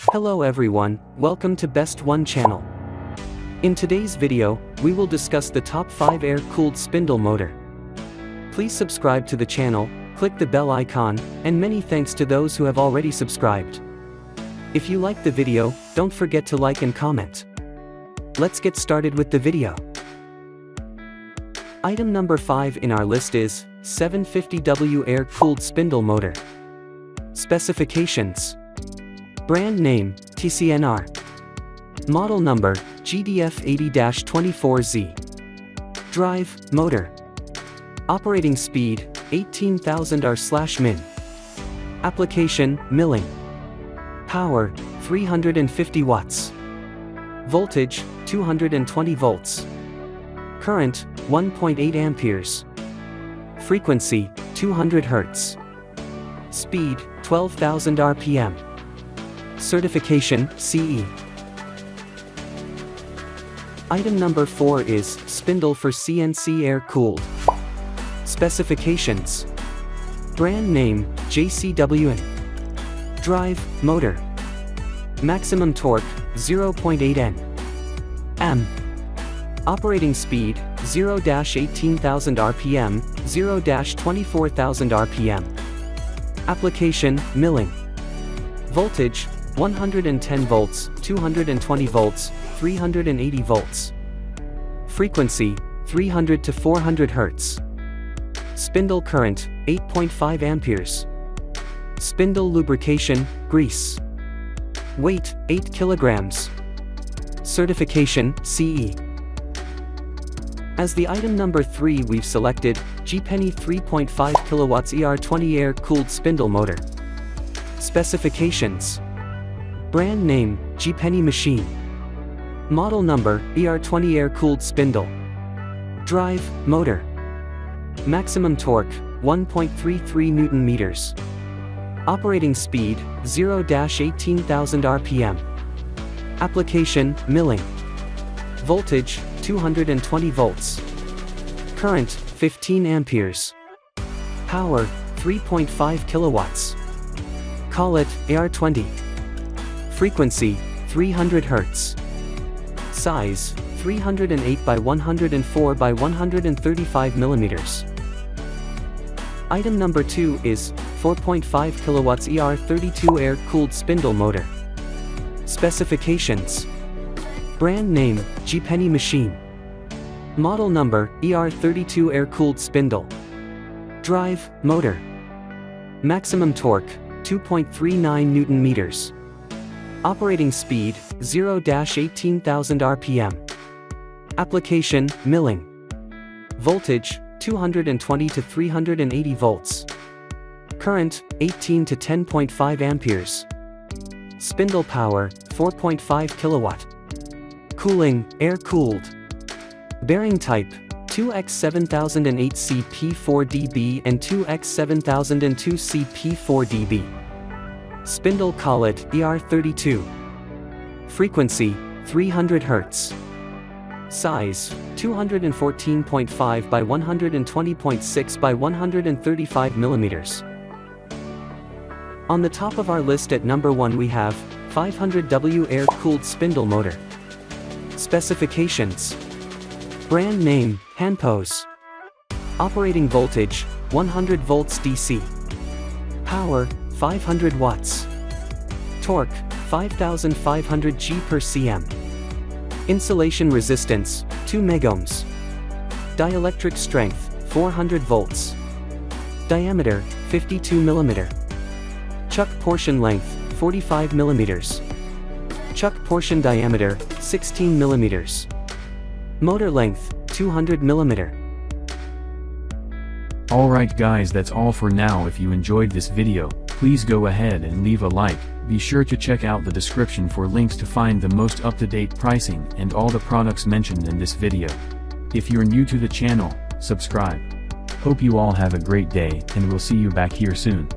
Hello everyone, welcome to Best One channel. In today's video, we will discuss the top 5 air-cooled spindle motor. Please subscribe to the channel, click the bell icon, and many thanks to those who have already subscribed. If you like the video, don't forget to like and comment. Let's get started with the video. Item number 5 in our list is 750W Air Cooled Spindle Motor. Specifications. Brand name, TCNR. Model number, GDF80-24Z. Drive, motor. Operating speed, 18,000 R/min. Application, milling. Power, 350 watts. Voltage, 220 volts. Current, 1.8 amperes. Frequency, 200 Hz. Speed, 12,000 RPM. Certification, CE. Item number 4 is spindle for CNC Air Cooled. Specifications. Brand name, JCWN. Drive, motor. Maximum torque, 0.8 Nm. Operating speed, 0-18,000 RPM, 0-24,000 RPM. Application, milling. Voltage, 110 volts, 220 volts, 380 volts. Frequency, 300 to 400 Hz. Spindle current, 8.5 amperes. Spindle lubrication, grease. Weight, 8 kilograms. Certification, CE. As the item number 3 we've selected, GPenny 3.5 kilowatts ER20 Air Cooled Spindle Motor. Specifications. Brand name, GPenny machine. Model number, ER20 Air Cooled Spindle. Drive, motor. Maximum torque, 1.33 Newton meters. Operating speed, 0-18,000 RPM. Application, milling. Voltage, 220 volts. Current, 15 amperes. Power, 3.5 kilowatts. Call it AR20. Frequency, 300 Hz. Size, 308 by 104 by 135 millimeters. Item number 2 is 4.5 kilowatts ER32 Air Cooled Spindle Motor. Specifications. Brand name, GPenny machine. Model number, ER32 Air Cooled Spindle. Drive, motor. Maximum torque, 2.39 Newton meters. Operating speed, 0-18,000 RPM. Application, milling. Voltage, 220 to 380 volts. Current, 18 to 10.5 amperes. Spindle power, 4.5 kilowatt. Cooling, air cooled. Bearing type, 2x7008 CP4DB and 2x7002 CP4DB. Spindle collet, ER32. Frequency, 300 Hz. Size, 214.5 by 120.6 by 135 millimeters. On the top of our list at number 1 we have 500W Air Cooled Spindle Motor. Specifications. Brand name, Hanpose. Operating voltage, 100 volts DC. Power, 500 watts. Torque, 5,500 G/cm. Insulation resistance, 2 megohms. Dielectric strength, 400 volts. Diameter, 52 mm. Chuck portion length, 45 mm. Chuck portion diameter, 16 mm. Motor length, 200 mm. Alright guys, that's all for now. If you enjoyed this video, please go ahead and leave a like. Be sure to check out the description for links to find the most up-to-date pricing and all the products mentioned in this video. If you're new to the channel, subscribe. Hope you all have a great day, and we'll see you back here soon.